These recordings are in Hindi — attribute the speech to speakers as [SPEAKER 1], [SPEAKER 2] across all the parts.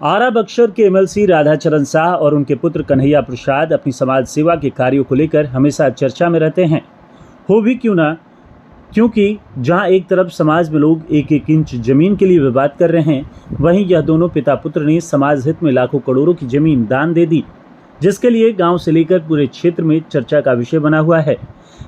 [SPEAKER 1] आरा बक्सर के एमएलसी राधाचरण शाह और उनके पुत्र कन्हैया प्रसाद अपनी समाज सेवा के कार्यों को लेकर हमेशा चर्चा में रहते हैं। हो भी क्यों ना, क्योंकि जहां एक तरफ समाज में लोग एक एक इंच जमीन के लिए विवाद कर रहे हैं, वहीं यह दोनों पिता पुत्र ने समाज हित में लाखों करोड़ों की जमीन दान दे दी, जिसके लिए गांव से लेकर पूरे क्षेत्र में चर्चा का विषय बना हुआ है।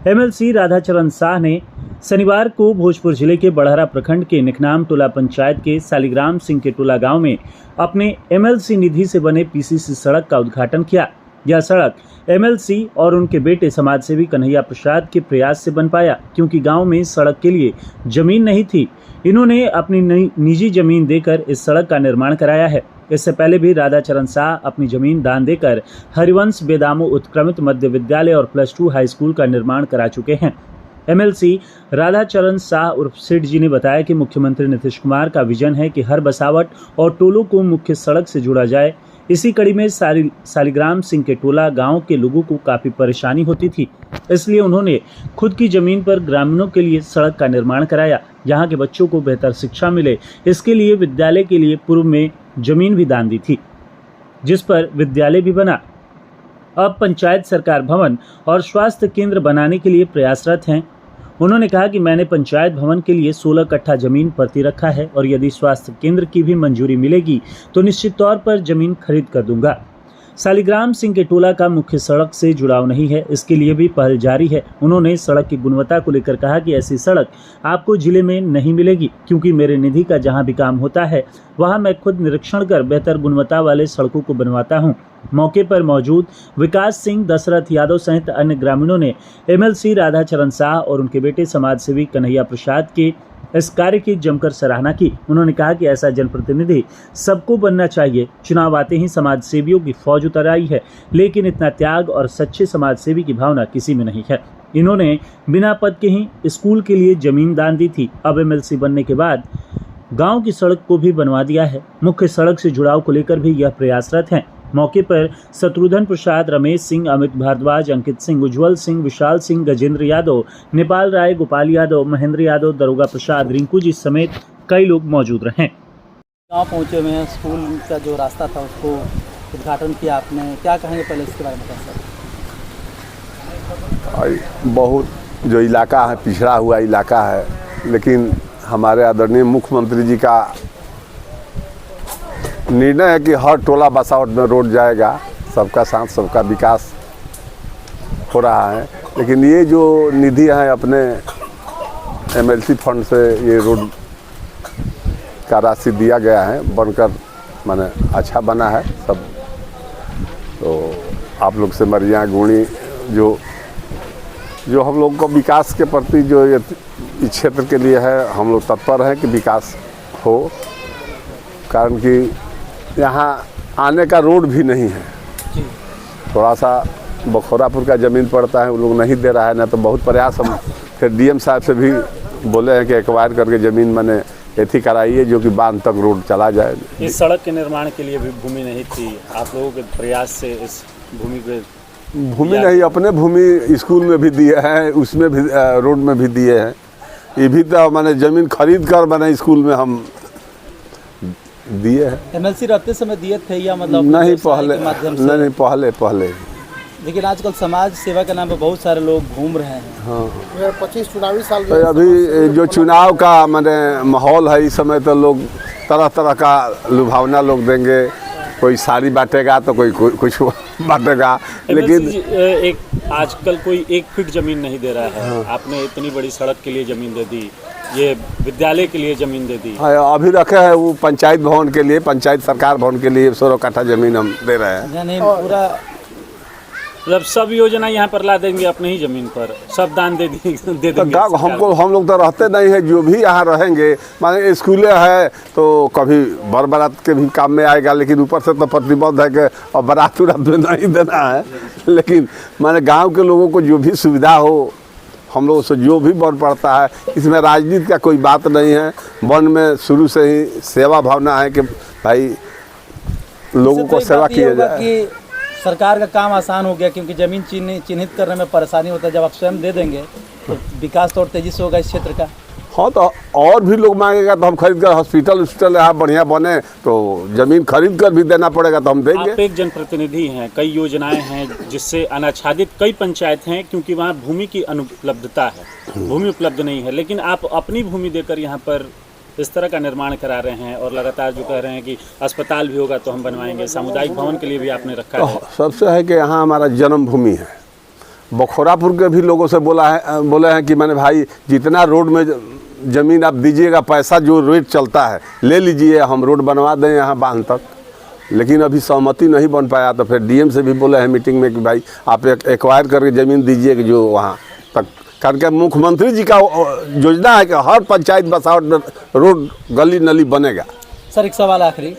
[SPEAKER 1] एमएलसी राधाचरण शाह ने शनिवार को भोजपुर जिले के बड़हरा प्रखंड के निकनाम टोला पंचायत के शालिग्राम सिंह के टोला गांव में अपने एमएलसी निधि से बने पीसीसी सड़क का उद्घाटन किया। यह सड़क एमएलसी और उनके बेटे समाजसेवी कन्हैया प्रसाद के प्रयास से बन पाया, क्योंकि गांव में सड़क के लिए जमीन नहीं थी। इन्होंने अपनी निजी जमीन देकर इस सड़क का निर्माण कराया है। इससे पहले भी राधाचरण शाह अपनी जमीन दान देकर हरिवंश बेदामो उत्क्रमित मध्य विद्यालय और +2 हाई स्कूल का निर्माण करा चुके हैं। एमएलसी राधाचरण शाह उर्फ सेठ जी ने बताया कि मुख्यमंत्री नीतीश कुमार का विजन है कि हर बसावट और टोलों को मुख्य सड़क से जोड़ा जाए। इसी कड़ी में शालिग्राम सिंह के टोला गांव के लोगों को काफ़ी परेशानी होती थी, इसलिए उन्होंने खुद की ज़मीन पर ग्रामीणों के लिए सड़क का निर्माण कराया। यहाँ के बच्चों को बेहतर शिक्षा मिले, इसके लिए विद्यालय के लिए पूर्व में ज़मीन भी दान दी थी, जिस पर विद्यालय भी बना। अब पंचायत सरकार भवन और स्वास्थ्य केंद्र बनाने के लिए प्रयासरत हैं। उन्होंने कहा कि मैंने पंचायत भवन के लिए 16 कट्ठा जमीन प्रति रखा है और यदि स्वास्थ्य केंद्र की भी मंजूरी मिलेगी तो निश्चित तौर पर जमीन खरीद कर दूंगा। शालिग्राम सिंह के टोला का मुख्य सड़क से जुड़ाव नहीं है, इसके लिए भी पहल जारी है। उन्होंने सड़क की गुणवत्ता को लेकर कहा कि ऐसी सड़क आपको जिले में नहीं मिलेगी, क्योंकि मेरे निधि का जहां भी काम होता है वहां मैं खुद निरीक्षण कर बेहतर गुणवत्ता वाले सड़कों को बनवाता हूं। मौके पर मौजूद विकास सिंह, दशरथ यादव सहित अन्य ग्रामीणों ने एमएलसी राधाचरण शाह और उनके बेटे समाजसेवी कन्हैया प्रसाद के इस कार्य की जमकर सराहना की। उन्होंने कहा कि ऐसा जनप्रतिनिधि सबको बनना चाहिए। चुनाव आते ही समाज सेवियों की फौज उतर आई है, लेकिन इतना त्याग और सच्चे समाज सेवी की भावना किसी में नहीं है। इन्होंने बिना पद के ही स्कूल के लिए जमीन दान दी थी। अब एमएलसी बनने के बाद गांव की सड़क को भी बनवा दिया है। मुख्य सड़क से जुड़ाव को लेकर भी यह प्रयासरत हैं। मौके पर शत्रुघ्न प्रसाद, रमेश सिंह, अमित भारद्वाज, अंकित सिंह, उज्जवल सिंह, विशाल सिंह, गजेंद्र यादव, नेपाल राय, गोपाल यादव, महेंद्र यादव, दरोगा प्रसाद, रिंकू जी समेत कई लोग मौजूद रहे।
[SPEAKER 2] गाँव पहुँचे हुए हैं, स्कूल का जो रास्ता था उसको उद्घाटन किया आपने, क्या कहेंगे पहले इसके बारे में? सर,
[SPEAKER 3] बहुत जो इलाका है पिछड़ा हुआ इलाका है, लेकिन हमारे आदरणीय मुख्यमंत्री जी का निर्णय है कि हर टोला बसावट में रोड जाएगा, सबका साथ सबका विकास हो रहा है। लेकिन ये जो निधि है अपने एमएलसी फंड से ये रोड का राशि दिया गया है, बनकर माने अच्छा बना है सब। तो आप लोग से मरिया गुणी जो हम लोग को विकास के प्रति जो ये इस क्षेत्र के लिए है, हम लोग तत्पर हैं कि विकास हो, कारण कि यहाँ आने का रोड भी नहीं है। थोड़ा सा बखोरापुर का ज़मीन पड़ता है, वो लोग नहीं दे रहा है ना, तो बहुत प्रयास हम फिर डीएम साहब से भी बोले हैं कि एक्वायर करके ज़मीन मैंने एथी कराइए, जो कि बांध तक रोड चला जाए।
[SPEAKER 1] इस सड़क के निर्माण के लिए भी भूमि नहीं थी, आप लोगों के प्रयास से इस भूमि पे
[SPEAKER 3] नहीं, अपने भूमि स्कूल में भी दिए हैं, उसमें भी रोड में भी दिए हैं। ये भी तो मैंने ज़मीन खरीद कर मैंने स्कूल में हम दिए हैं।
[SPEAKER 2] एमएलसी रहते समय दिए थे या मतलब
[SPEAKER 3] नहीं पहले? नहीं पहले।
[SPEAKER 2] लेकिन आजकल समाज सेवा के नाम पे बहुत सारे लोग घूम रहे हैं।
[SPEAKER 3] हाँ,
[SPEAKER 4] 25 चुनावी साल
[SPEAKER 3] तो अभी जो चुनाव का मैंने माहौल है, इस समय तो लोग तरह तरह का लुभावना लोग देंगे, कोई साड़ी बांटेगा तो कोई कुछ बांटेगा। लेकिन
[SPEAKER 1] एक आजकल कोई 1 फीट जमीन नहीं दे रहा है। हाँ। आपने इतनी बड़ी सड़क के लिए जमीन दे दी, ये विद्यालय के लिए जमीन दे दी।
[SPEAKER 3] हाँ, अभी रखे हैं वो पंचायत भवन के लिए, पंचायत सरकार भवन के लिए 16 कट्ठा जमीन हम दे रहे हैं।
[SPEAKER 2] यानी पूरा
[SPEAKER 1] मतलब सब योजना यहाँ पर ला देंगे अपने ही जमीन पर, सब दान दे देंगे।
[SPEAKER 3] तो हम लोग तो रहते नहीं है, जो भी यहाँ रहेंगे, माने स्कूलें है तो कभी बारात के भी काम में आएगा, लेकिन ऊपर से तो प्रतिबद्ध है कि और बारात में नहीं देना है। लेकिन माने गांव के लोगों को जो भी सुविधा हो, हम लोगों से जो भी बन पड़ता है, इसमें राजनीति का कोई बात नहीं है। वन में शुरू से ही सेवा भावना है कि भाई लोगों को सेवा किया जाए।
[SPEAKER 2] सरकार का काम आसान हो गया, क्योंकि ज़मीन चिन्हित करने में परेशानी होता है। जब आप स्वयं दे देंगे तो विकास तो और तेज़ी से होगा इस क्षेत्र का।
[SPEAKER 3] हाँ तो और भी लोग मांगेगा तो हम खरीद कर हॉस्पिटल यहाँ बढ़िया बने तो ज़मीन खरीद कर भी देना पड़ेगा तो हम देंगे।
[SPEAKER 1] आप एक जनप्रतिनिधि हैं, कई योजनाएं हैं जिससे अनाच्छादित कई पंचायत हैं क्योंकि वहाँ भूमि की अनुपलब्धता है, भूमि उपलब्ध नहीं है, लेकिन आप अपनी भूमि देकर यहाँ पर इस तरह का निर्माण करा रहे हैं और लगातार जो कह रहे हैं कि अस्पताल भी होगा तो हम बनवाएंगे, सामुदायिक भवन के लिए भी आपने रखा है।
[SPEAKER 3] सबसे है कि यहाँ हमारा जन्मभूमि है। बखोरापुर के भी लोगों से बोले हैं कि मैंने भाई जितना रोड में ज़मीन आप दीजिएगा, पैसा जो रेट चलता है ले लीजिए, हम रोड बनवा दें यहाँ बांध तक, लेकिन अभी सहमति नहीं बन पाया। तो फिर डीएम से भी बोले हैं मीटिंग में कि भाई आप एक्वायर करके ज़मीन दीजिए कि जो वहाँ तक, करके मुख्यमंत्री जी का योजना है कि हर पंचायत बसावट में रोड गली नली बनेगा।
[SPEAKER 2] सर एक सवाल आखिरी,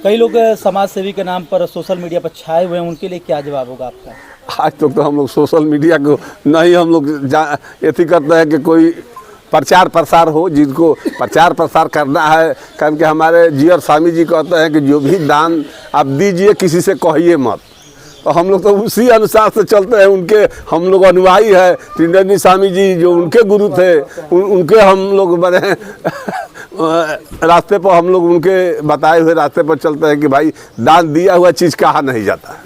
[SPEAKER 2] कई लोग समाज सेवी के नाम पर सोशल मीडिया पर छाए हुए हैं, उनके लिए क्या जवाब होगा आपका?
[SPEAKER 3] आज तक तो हम लोग सोशल मीडिया को नहीं हम लोग ऐसी करते हैं कि कोई प्रचार प्रसार हो, जिसको प्रचार प्रसार करना है। कारण कि हमारे जीआर स्वामी जी कहते हैं कि जो भी दान आप दीजिए किसी से कहिए मत, तो हम लोग तो उसी अनुसार से चलते हैं। उनके हम लोग अनुयायी है। त्रिनेत्री स्वामी जी जो उनके गुरु थे उनके हम लोग बने रास्ते पर, हम लोग उनके बताए हुए रास्ते पर चलते हैं कि भाई दान दिया हुआ चीज़ कहा नहीं जाता है।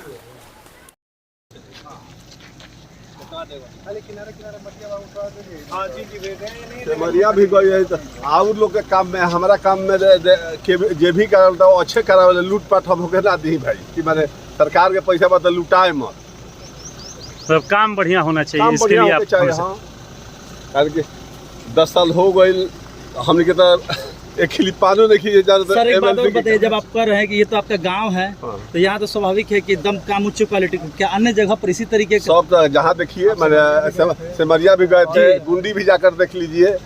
[SPEAKER 3] मरिया भी गई है और लोग के काम में, हमारा काम में जे भी करा वो अच्छे करा, लूटपाट हम होके ना दी भाई कि मैंने सरकार के पैसा पर लुटाए मत,
[SPEAKER 1] मतलब काम बढ़िया होना चाहिए,
[SPEAKER 3] काम
[SPEAKER 1] इसके लिए आप
[SPEAKER 3] चाहिए। हाँ, कारण कि 10 साल हो गए हमने के तो एक खिली पानो नहीं खींचे जाते।
[SPEAKER 2] सर एक बात और बताइए, जब आप कर रहे हैं कि ये तो आपका गांव है,
[SPEAKER 3] हाँ।
[SPEAKER 2] तो यहाँ तो स्वाभाविक है कि एकदम काम उच्च क्वालिटी, क्या अन्य जगह पर इसी तरीके का?
[SPEAKER 3] सब जहाँ देखिए मैंने सिमरिया भी गए थे, गुंडी भी जाकर देख लीजिए,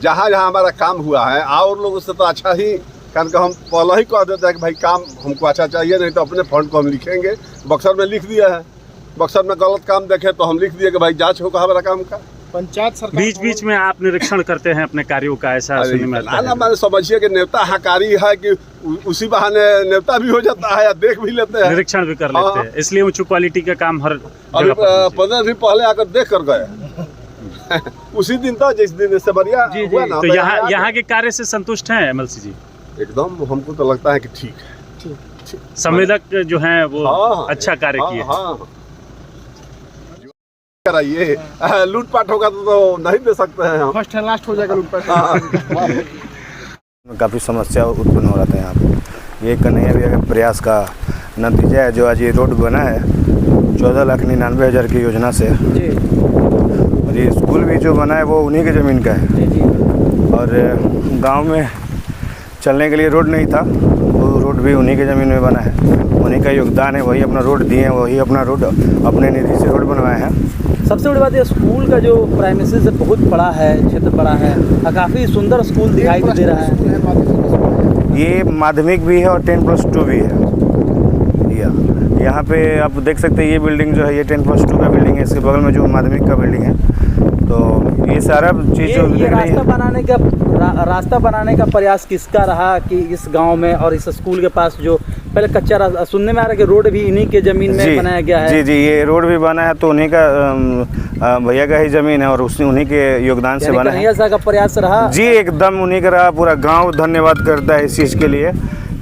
[SPEAKER 3] जहाँ जहाँ हमारा काम हुआ है और लोगों से तो अच्छा ही, कारण कि हम पहले ही कह देते हैं कि भाई काम हमको अच्छा चाहिए, नहीं तो अपने फंड को हम लिखेंगे। बक्सर में लिख दिया है, बक्सर में गलत काम देखे तो हम लिख दिए कि भाई जाँच होगा हमारा काम का।
[SPEAKER 2] पंचायत सरकार
[SPEAKER 1] बीच बीच में आप निरीक्षण करते हैं अपने कार्यों का, ऐसा सुनने में आता है।
[SPEAKER 3] मैंने समझिए कि नेता हकारी है कि उसी बहाने नेता भी हो जाता है या देख भी लेते हैं,
[SPEAKER 1] निरीक्षण भी कर लेते हैं, इसलिए उच्च क्वालिटी का काम हर
[SPEAKER 3] अभी
[SPEAKER 1] जगह पर
[SPEAKER 3] 15 दिन पहले आकर देख कर गए उसी दिन था जिस दिन से बढ़िया हुआ ना।
[SPEAKER 1] तो यहाँ के कार्य से संतुष्ट हैं एमएलसी जी?
[SPEAKER 3] एकदम, हमको तो लगता है कि ठीक है।
[SPEAKER 1] संवेदक जो हैं वो
[SPEAKER 3] हाँ,
[SPEAKER 1] अच्छा कार्य किए।
[SPEAKER 3] हाँ, कराइए, लूटपाट होगा तो नहीं दे सकते हैं हम।
[SPEAKER 2] फर्स्ट एंड लास्ट हो जाएगा लूटपाट।
[SPEAKER 4] काफ़ी समस्या उत्पन्न हो रहा था यहाँ पे। ये कन्हैया भैया के प्रयास का नतीजा है जो आज ये रोड बना है 14,99,000 की योजना से।
[SPEAKER 2] जी
[SPEAKER 4] और ये स्कूल भी जो बना है वो उन्हीं की ज़मीन का है।
[SPEAKER 2] जी।
[SPEAKER 4] और गांव में चलने के लिए रोड नहीं था, वो रोड भी उन्हीं की ज़मीन में बना है, उन्हीं का योगदान है, वही अपना रोड दिए हैं, वही अपना रोड अपने निधि से रोड बनवाए हैं।
[SPEAKER 2] सबसे बड़ी बात ये स्कूल का जो प्राइमेसी से बहुत बड़ा है, क्षेत्र बड़ा है और काफ़ी सुंदर स्कूल दिखाई दे रहा है।
[SPEAKER 4] ये माध्यमिक भी है और 10+2 भी है। यहाँ पे आप देख सकते हैं ये बिल्डिंग जो है ये 10+2 का बिल्डिंग है, इसके बगल में जो माध्यमिक का बिल्डिंग है। तो ये सारा चीज़ जो
[SPEAKER 2] ये रास्ता बनाने का प्रयास किसका रहा कि इस गांव में और इस स्कूल के पास जो पहले कच्चा रास्ता, सुनने में आ रहा है कि रोड भी इन्हीं के ज़मीन में बनाया गया है?
[SPEAKER 4] जी, ये रोड भी बना है तो उन्हीं का भैया का ही ज़मीन है और उन्हीं के योगदान से बना है।
[SPEAKER 2] कन्हैया साहब का प्रयास रहा?
[SPEAKER 4] जी एकदम उन्हीं का रहा। पूरा गाँव धन्यवाद करता है इस चीज़ के लिए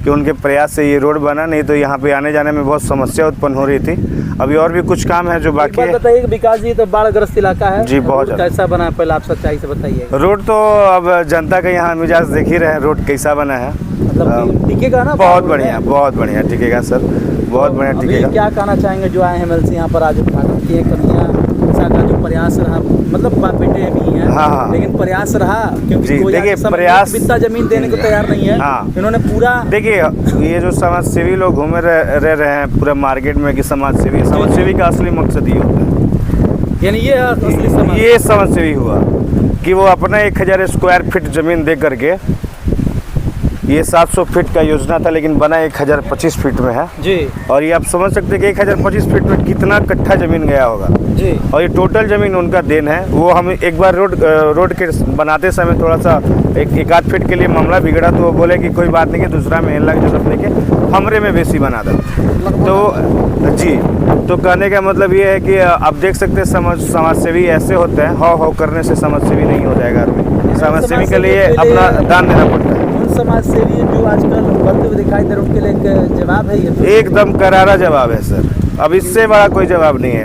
[SPEAKER 4] कि उनके प्रयास से ये रोड बना, नहीं तो यहाँ पे आने जाने में बहुत समस्या उत्पन्न हो रही थी। अभी और भी कुछ काम है जो बाकी है।
[SPEAKER 2] बताइए विकास जी, तो बाढ़ग्रस्त इलाका है
[SPEAKER 4] जी, बहुत
[SPEAKER 2] कैसा बना है, पहले आप सच्चाई से बताइए।
[SPEAKER 4] रोड तो अब जनता का यहाँ मिजाज देख ही रहे हैं, रोड कैसा बना है।
[SPEAKER 2] मतलब टिकेगा ना?
[SPEAKER 4] बहुत बढ़िया टिकेगा सर, बहुत बढ़िया टिकेगा।
[SPEAKER 2] क्या कहना चाहेंगे जो आए हैं एमएलसी यहाँ पर आज उद्घाटन किए, कन्हैया का जो प्रयास रहा, मतलब बाप बेटे भी हैं,
[SPEAKER 4] हाँ।
[SPEAKER 2] लेकिन प्रयास रहा क्योंकि कोई
[SPEAKER 4] देखिए प्रयास
[SPEAKER 2] इतना जमीन देने को तैयार नहीं है।
[SPEAKER 4] हाँ।
[SPEAKER 2] इन्होंने पूरा,
[SPEAKER 4] देखिए ये जो समाज सेवी लोग घूमे रह रहे हैं पूरा मार्केट में कि समाज सेवी का असली मकसद ये होता है,
[SPEAKER 2] यानी ये असली
[SPEAKER 4] समाज सेवी हुआ कि वो अपना 1000 स्क्वायर फीट ज़मीन दे करके, ये 700 फीट का योजना था लेकिन बना 1025 फीट में है
[SPEAKER 2] जी।
[SPEAKER 4] और ये आप समझ सकते हैं कि 1025 फीट में कितना कट्ठा ज़मीन गया होगा
[SPEAKER 2] जी।
[SPEAKER 4] और ये टोटल ज़मीन उनका देन है। वो हम एक बार रोड के बनाते समय थोड़ा सा एक आध फीट के लिए मामला बिगड़ा तो वो बोले कि कोई बात नहीं कि दूसरा में लग जरूरत नहीं कि हमरे में बेसी बना दे। तो जी, तो कहने का मतलब ये है कि आप देख सकते हैं समाज सेवी ऐसे होते हैं, हाव करने से समाज सेवी नहीं हो जाएगा आदमी। समाज सेवी के लिए अपना दान देना पड़ता है।
[SPEAKER 2] उन समाज सेवी जो आजकल बढ़ते हुए दिखाई दे रहे हैं उनके लिए एक जवाब है ये तो?
[SPEAKER 4] एकदम करारा जवाब है सर, अब इससे बड़ा कोई जवाब नहीं है।